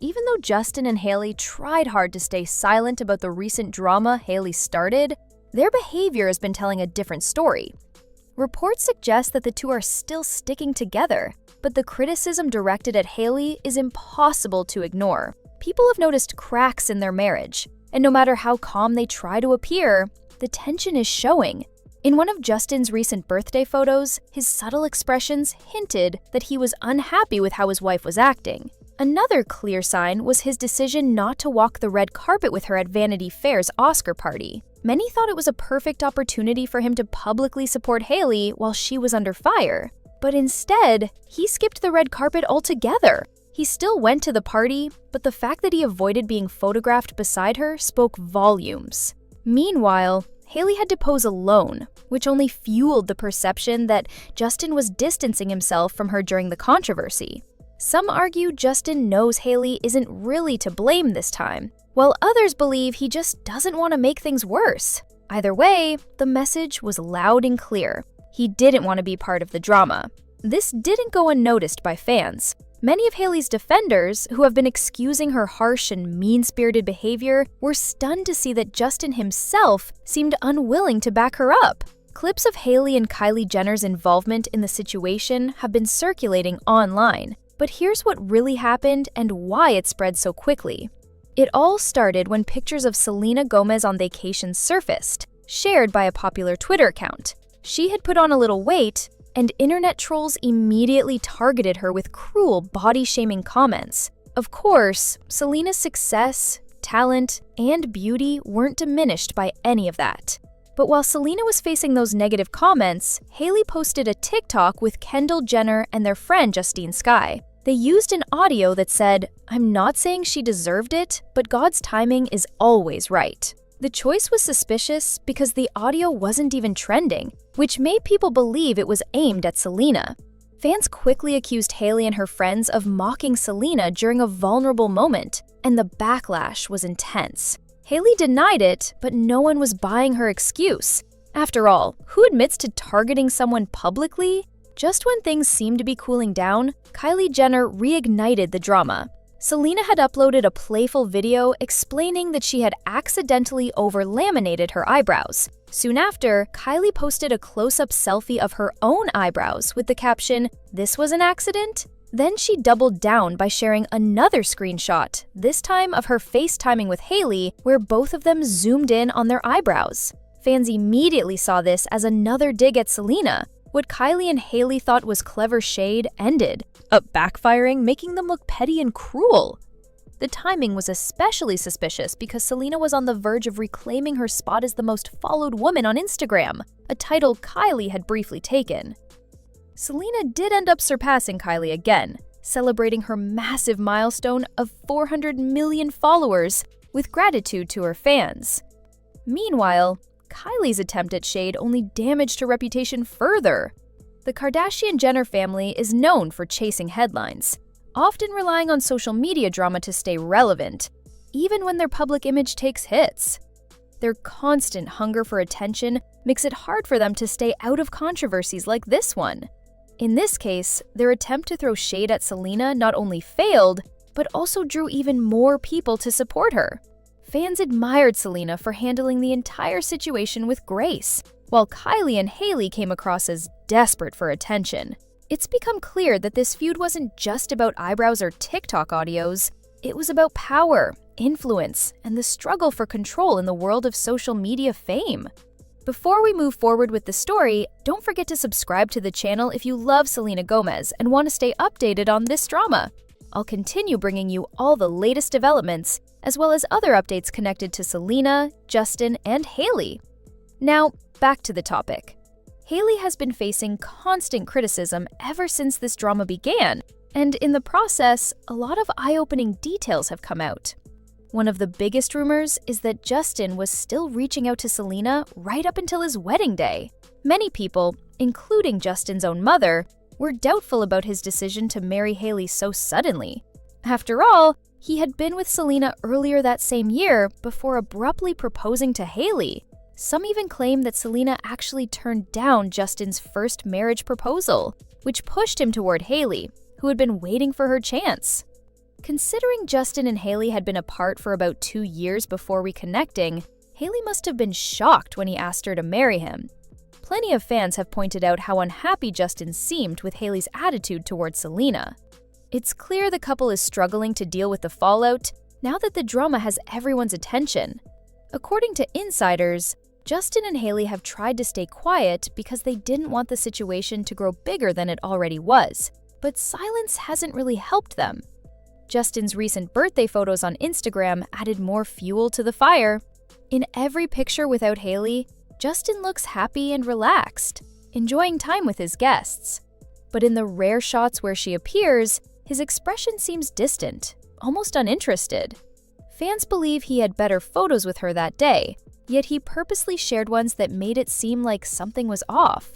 Even though Justin and Hailey tried hard to stay silent about the recent drama Hailey started, their behavior has been telling a different story. Reports suggest that the two are still sticking together, but the criticism directed at Hailey is impossible to ignore. People have noticed cracks in their marriage, and no matter how calm they try to appear, the tension is showing. In one of Justin's recent birthday photos, his subtle expressions hinted that he was unhappy with how his wife was acting. Another clear sign was his decision not to walk the red carpet with her at Vanity Fair's Oscar party. Many thought it was a perfect opportunity for him to publicly support Hailey while she was under fire. But instead, he skipped the red carpet altogether. He still went to the party, but the fact that he avoided being photographed beside her spoke volumes. Meanwhile, Hailey had to pose alone, which only fueled the perception that Justin was distancing himself from her during the controversy. Some argue Justin knows Hailey isn't really to blame this time, while others believe he just doesn't want to make things worse. Either way, the message was loud and clear. He didn't want to be part of the drama. This didn't go unnoticed by fans. Many of Hailey's defenders, who have been excusing her harsh and mean-spirited behavior, were stunned to see that Justin himself seemed unwilling to back her up. Clips of Hailey and Kylie Jenner's involvement in the situation have been circulating online. But here's what really happened and why it spread so quickly. It all started when pictures of Selena Gomez on vacation surfaced, shared by a popular Twitter account. She had put on a little weight, and internet trolls immediately targeted her with cruel body-shaming comments. Of course, Selena's success, talent, and beauty weren't diminished by any of that. But while Selena was facing those negative comments, Hailey posted a TikTok with Kendall Jenner and their friend Justine Skye. They used an audio that said, "I'm not saying she deserved it, but God's timing is always right." The choice was suspicious because the audio wasn't even trending, which made people believe it was aimed at Selena. Fans quickly accused Hailey and her friends of mocking Selena during a vulnerable moment, and the backlash was intense. Hailey denied it, but no one was buying her excuse. After all, who admits to targeting someone publicly? Just when things seemed to be cooling down, Kylie Jenner reignited the drama. Selena had uploaded a playful video explaining that she had accidentally over-laminated her eyebrows. Soon after, Kylie posted a close-up selfie of her own eyebrows with the caption, "This was an accident?" Then she doubled down by sharing another screenshot, this time of her FaceTiming with Hailey, where both of them zoomed in on their eyebrows. Fans immediately saw this as another dig at Selena. What Kylie and Hailey thought was clever shade ended up backfiring, making them look petty and cruel. The timing was especially suspicious because Selena was on the verge of reclaiming her spot as the most followed woman on Instagram, a title Kylie had briefly taken. Selena did end up surpassing Kylie again, celebrating her massive milestone of 400 million followers with gratitude to her fans. Meanwhile, Kylie's attempt at shade only damaged her reputation further. The Kardashian-Jenner family is known for chasing headlines, often relying on social media drama to stay relevant, even when their public image takes hits. Their constant hunger for attention makes it hard for them to stay out of controversies like this one. In this case, their attempt to throw shade at Selena not only failed, but also drew even more people to support her. Fans admired Selena for handling the entire situation with grace, while Kylie and Hailey came across as desperate for attention. It's become clear that this feud wasn't just about eyebrows or TikTok audios. It was about power, influence, and the struggle for control in the world of social media fame. Before we move forward with the story, don't forget to subscribe to the channel if you love Selena Gomez and want to stay updated on this drama. I'll continue bringing you all the latest developments, as well as other updates connected to Selena, Justin, and Hailey. Now, back to the topic. Hailey has been facing constant criticism ever since this drama began, and in the process, a lot of eye-opening details have come out. One of the biggest rumors is that Justin was still reaching out to Selena right up until his wedding day. Many people, including Justin's own mother, were doubtful about his decision to marry Hailey so suddenly. After all, he had been with Selena earlier that same year before abruptly proposing to Hailey. Some even claim that Selena actually turned down Justin's first marriage proposal, which pushed him toward Hailey, who had been waiting for her chance. Considering Justin and Hailey had been apart for about 2 years before reconnecting, Hailey must have been shocked when he asked her to marry him. Plenty of fans have pointed out how unhappy Justin seemed with Hailey's attitude towards Selena. It's clear the couple is struggling to deal with the fallout now that the drama has everyone's attention. According to insiders, Justin and Hailey have tried to stay quiet because they didn't want the situation to grow bigger than it already was, but silence hasn't really helped them. Justin's recent birthday photos on Instagram added more fuel to the fire. In every picture without Hailey, Justin looks happy and relaxed, enjoying time with his guests. But in the rare shots where she appears, his expression seems distant, almost uninterested. Fans believe he had better photos with her that day, yet he purposely shared ones that made it seem like something was off.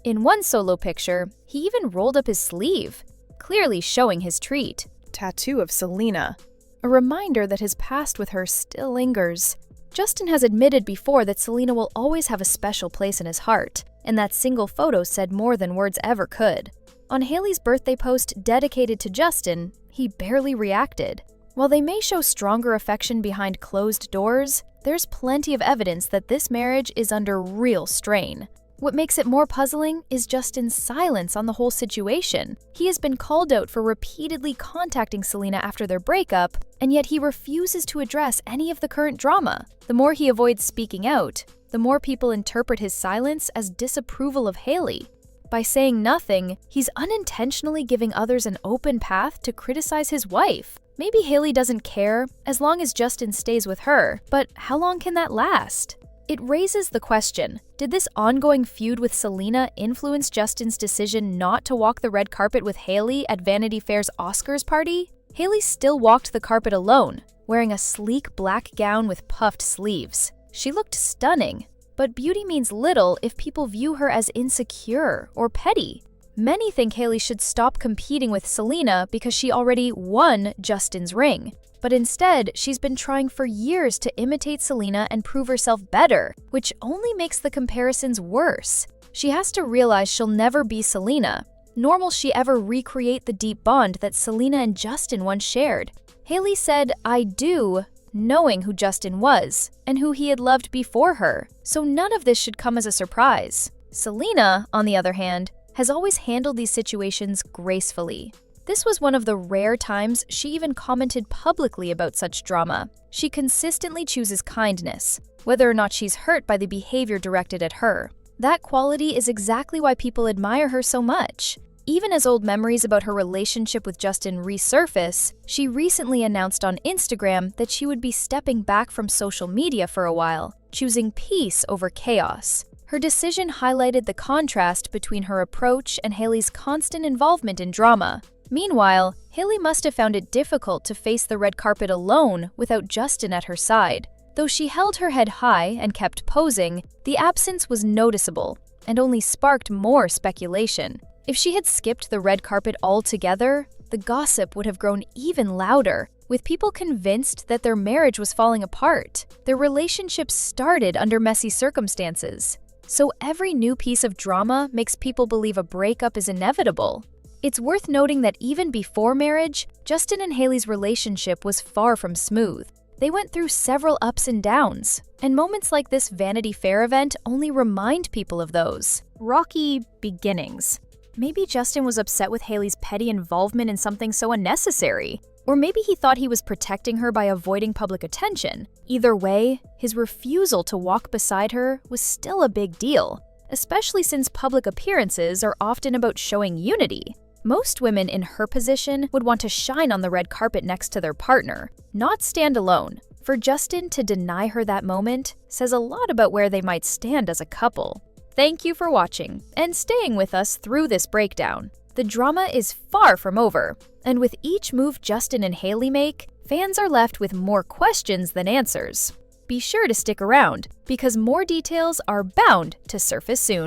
In one solo picture, he even rolled up his sleeve, clearly showing his treat. Tattoo of Selena, a reminder that his past with her still lingers. Justin has admitted before that Selena will always have a special place in his heart, and that single photo said more than words ever could. On Hailey's birthday post dedicated to Justin, he barely reacted. While they may show stronger affection behind closed doors, there's plenty of evidence that this marriage is under real strain. What makes it more puzzling is Justin's silence on the whole situation. He has been called out for repeatedly contacting Selena after their breakup, and yet he refuses to address any of the current drama. The more he avoids speaking out, the more people interpret his silence as disapproval of Hailey. By saying nothing, he's unintentionally giving others an open path to criticize his wife. Maybe Hailey doesn't care as long as Justin stays with her, but how long can that last? It raises the question, did this ongoing feud with Selena influence Justin's decision not to walk the red carpet with Hailey at Vanity Fair's Oscars party? Hailey still walked the carpet alone, wearing a sleek black gown with puffed sleeves. She looked stunning, but beauty means little if people view her as insecure or petty. Many think Hailey should stop competing with Selena because she already won Justin's ring. But instead, she's been trying for years to imitate Selena and prove herself better, which only makes the comparisons worse. She has to realize she'll never be Selena, nor will she ever recreate the deep bond that Selena and Justin once shared. Hailey said, "I do," knowing who Justin was and who he had loved before her, so none of this should come as a surprise. Selena, on the other hand, has always handled these situations gracefully. This was one of the rare times she even commented publicly about such drama. She consistently chooses kindness, whether or not she's hurt by the behavior directed at her. That quality is exactly why people admire her so much. Even as old memories about her relationship with Justin resurface, she recently announced on Instagram that she would be stepping back from social media for a while, choosing peace over chaos. Her decision highlighted the contrast between her approach and Hailey's constant involvement in drama. Meanwhile, Hailey must have found it difficult to face the red carpet alone without Justin at her side. Though she held her head high and kept posing, the absence was noticeable and only sparked more speculation. If she had skipped the red carpet altogether, the gossip would have grown even louder, with people convinced that their marriage was falling apart. Their relationship started under messy circumstances. So every new piece of drama makes people believe a breakup is inevitable. It's worth noting that even before marriage, Justin and Hailey's relationship was far from smooth. They went through several ups and downs, and moments like this Vanity Fair event only remind people of those rocky beginnings. Maybe Justin was upset with Hailey's petty involvement in something so unnecessary. Or maybe he thought he was protecting her by avoiding public attention. Either way, his refusal to walk beside her was still a big deal, especially since public appearances are often about showing unity. Most women in her position would want to shine on the red carpet next to their partner, not stand alone. For Justin to deny her that moment says a lot about where they might stand as a couple. Thank you for watching and staying with us through this breakdown. The drama is far from over, and with each move Justin and Hailey make, fans are left with more questions than answers. Be sure to stick around, because more details are bound to surface soon.